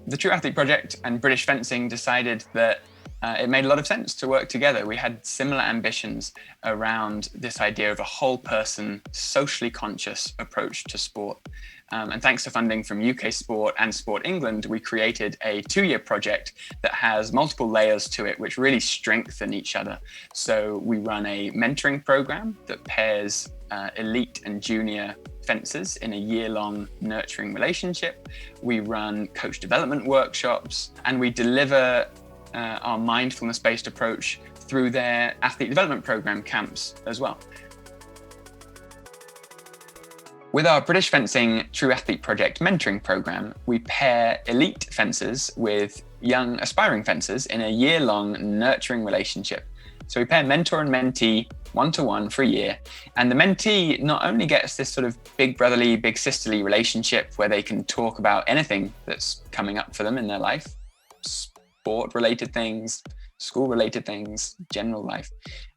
The True Athlete Project and British Fencing decided that it made a lot of sense to work together. We had similar ambitions around this idea of a whole person, socially conscious approach to sport. And thanks to funding from UK Sport and Sport England, we created a 2-year project that has multiple layers to it, which really strengthen each other. So we run a mentoring program that pairs elite and junior fencers in a year-long nurturing relationship. We run coach development workshops, and we deliver our mindfulness-based approach through their athlete development program camps as well. With our British Fencing True Athlete Project mentoring program, we pair elite fencers with young aspiring fencers in a year-long nurturing relationship. So we pair mentor and mentee one-to-one for a year, and the mentee not only gets this sort of big brotherly, big sisterly relationship where they can talk about anything that's coming up for them in their life, sport-related things, school-related things, general life.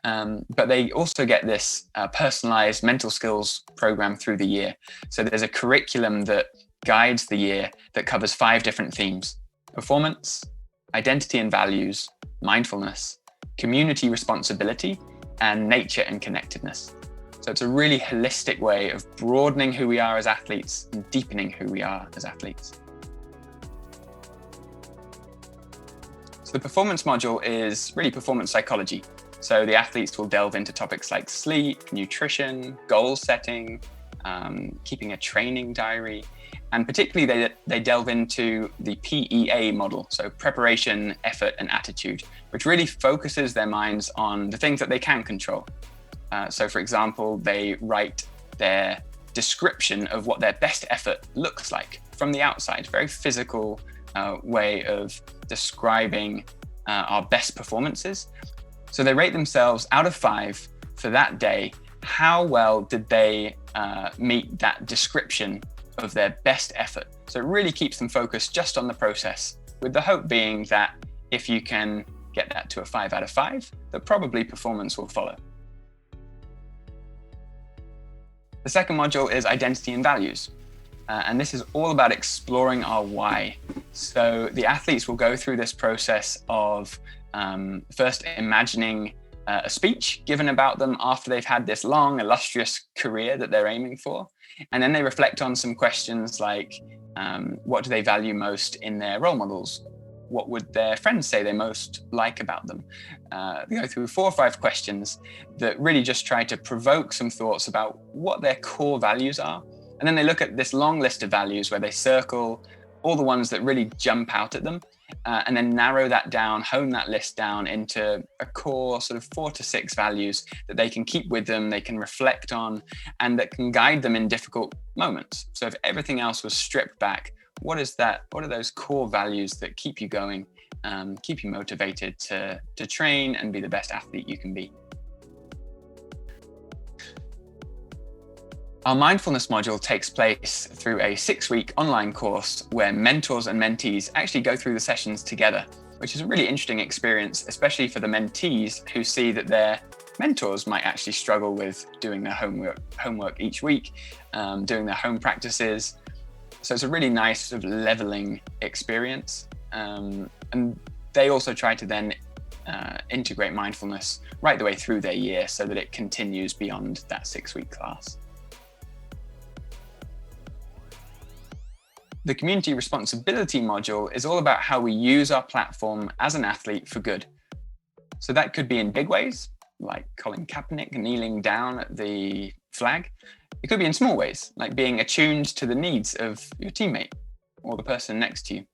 But they also get this personalized mental skills program through the year. So there's a curriculum that guides the year that covers 5 different themes: performance, identity and values, mindfulness, community responsibility, and nature and connectedness. So it's a really holistic way of broadening who we are as athletes and deepening who we are as athletes. So the performance module is really performance psychology. So the athletes will delve into topics like sleep, nutrition, goal setting, keeping a training diary, and particularly they delve into the PEA model, so preparation, effort, and attitude, which really focuses their minds on the things that they can control. So for example, they write their description of what their best effort looks like from the outside, very physical way of describing our best performances. So they rate themselves out of 5 for that day. How well did they meet that description of their best effort? So it really keeps them focused just on the process, with the hope being that if you can get that to a 5 out of 5, that probably performance will follow. The second module is identity and values. And this is all about exploring our why. So the athletes will go through this process of first imagining a speech given about them after they've had this long, illustrious career that they're aiming for. And then they reflect on some questions like, what do they value most in their role models? What would their friends say they most like about them? They go through 4 or 5 questions that really just try to provoke some thoughts about what their core values are. And then they look at this long list of values where they circle all the ones that really jump out at them, and then narrow that down, hone that list down into a core sort of 4 to 6 values that they can keep with them, they can reflect on, and that can guide them in difficult moments. So if everything else was stripped back, what are those core values that keep you going, keep you motivated to train and be the best athlete you can be? Our mindfulness module takes place through a 6-week online course where mentors and mentees actually go through the sessions together, which is a really interesting experience, especially for the mentees who see that their mentors might actually struggle with doing their homework each week, doing their home practices. So it's a really nice sort of leveling experience. And they also try to then integrate mindfulness right the way through their year so that it continues beyond that 6-week class. The community responsibility module is all about how we use our platform as an athlete for good. So that could be in big ways, like Colin Kaepernick kneeling down at the flag. It could be in small ways, like being attuned to the needs of your teammate or the person next to you.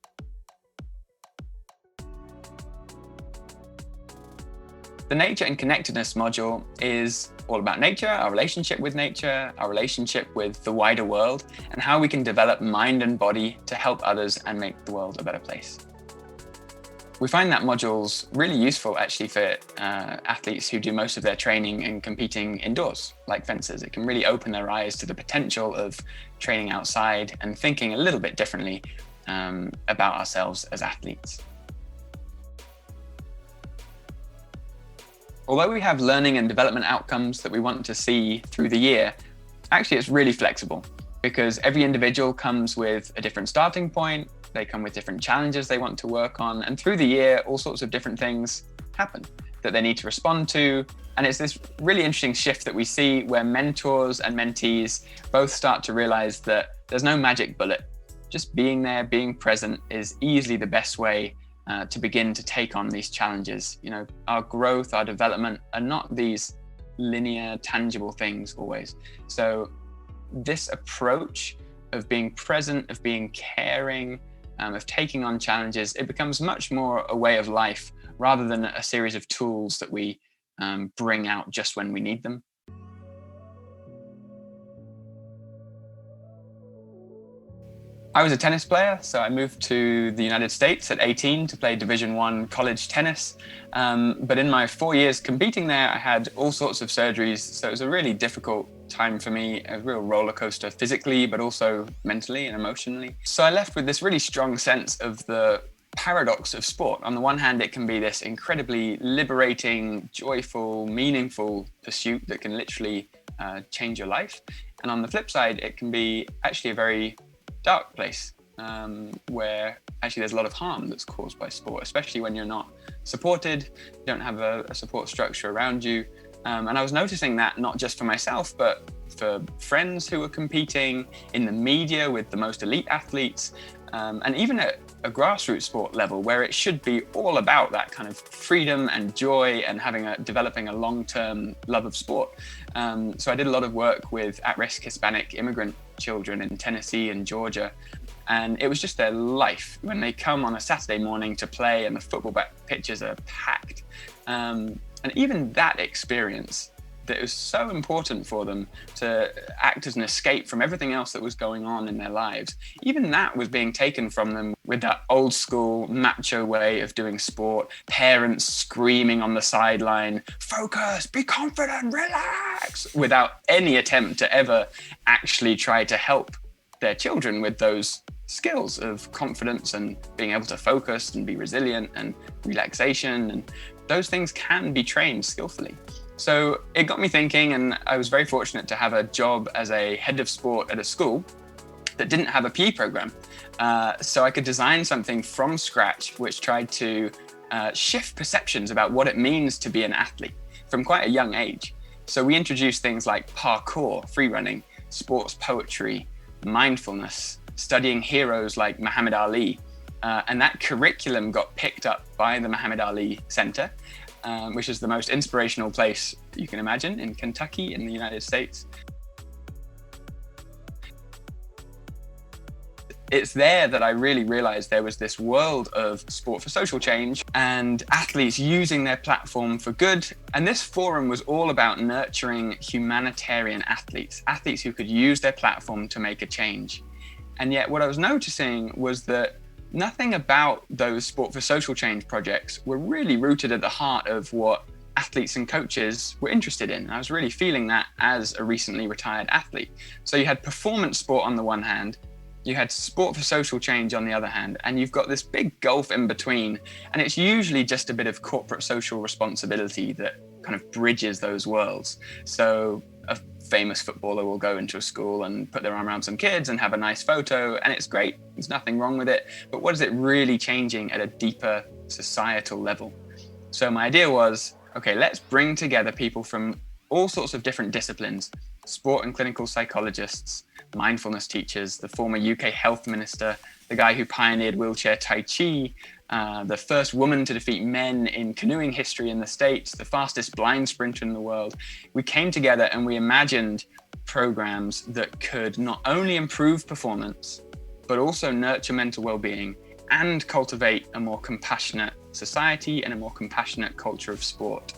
The nature and connectedness module is all about nature, our relationship with nature, our relationship with the wider world, and how we can develop mind and body to help others and make the world a better place. We find that module's really useful actually for athletes who do most of their training and competing indoors, like fencers. It can really open their eyes to the potential of training outside and thinking a little bit differently about ourselves as athletes. Although we have learning and development outcomes that we want to see through the year, actually it's really flexible because every individual comes with a different starting point, They come with different challenges they want to work on. And through the year, all sorts of different things happen that they need to respond to. And it's this really interesting shift that we see where mentors and mentees both start to realize that there's no magic bullet. Just being there, being present is easily the best way to begin to take on these challenges. You know, our growth, our development are not these linear, tangible things always. So this approach of being present, of being caring, of taking on challenges, it becomes much more a way of life rather than a series of tools that we bring out just when we need them. I was a tennis player, so I moved to the United States at 18 to play Division I college tennis. But in my 4 years competing there, I had all sorts of surgeries, so it was a really difficult time for me, a real roller coaster physically, but also mentally and emotionally. So I left with this really strong sense of the paradox of sport. On the one hand, it can be this incredibly liberating, joyful, meaningful pursuit that can literally change your life. And on the flip side, it can be actually a very dark place where actually there's a lot of harm that's caused by sport, especially when you're not supported, you don't have a support structure around you. And I was noticing that not just for myself, but for friends who were competing, in the media with the most elite athletes, and even at a grassroots sport level where it should be all about that kind of freedom and joy and developing a long-term love of sport. So I did a lot of work with at-risk Hispanic immigrant children in Tennessee and Georgia. And it was just their life when they come on a Saturday morning to play and the football pitches are packed. And even that experience, that it was so important for them to act as an escape from everything else that was going on in their lives. Even that was being taken from them with that old school macho way of doing sport, parents screaming on the sideline, focus, be confident, relax, without any attempt to ever actually try to help their children with those skills of confidence and being able to focus and be resilient and relaxation. And those things can be trained skillfully. So it got me thinking, and I was very fortunate to have a job as a head of sport at a school that didn't have a PE program. So I could design something from scratch which tried to shift perceptions about what it means to be an athlete from quite a young age. So we introduced things like parkour, free running, sports poetry, mindfulness, studying heroes like Muhammad Ali. And that curriculum got picked up by the Muhammad Ali Center, which is the most inspirational place you can imagine in Kentucky in the United States. It's there that I really realized there was this world of sport for social change and athletes using their platform for good. And this forum was all about nurturing humanitarian athletes, athletes who could use their platform to make a change. And yet what I was noticing was that nothing about those sport for social change projects were really rooted at the heart of what athletes and coaches were interested in. And I was really feeling that as a recently retired athlete. So you had performance sport on the one hand, you had sport for social change on the other hand, and you've got this big gulf in between. And it's usually just a bit of corporate social responsibility that kind of bridges those worlds. So a famous footballer will go into a school and put their arm around some kids and have a nice photo, and it's great. There's nothing wrong with it. But what is it really changing at a deeper societal level? So my idea was, okay, let's bring together people from all sorts of different disciplines, sport and clinical psychologists, mindfulness teachers, the former UK health minister, the guy who pioneered wheelchair Tai Chi, the first woman to defeat men in canoeing history in the States, the fastest blind sprinter in the world. We came together and we imagined programs that could not only improve performance, but also nurture mental well-being and cultivate a more compassionate society and a more compassionate culture of sport.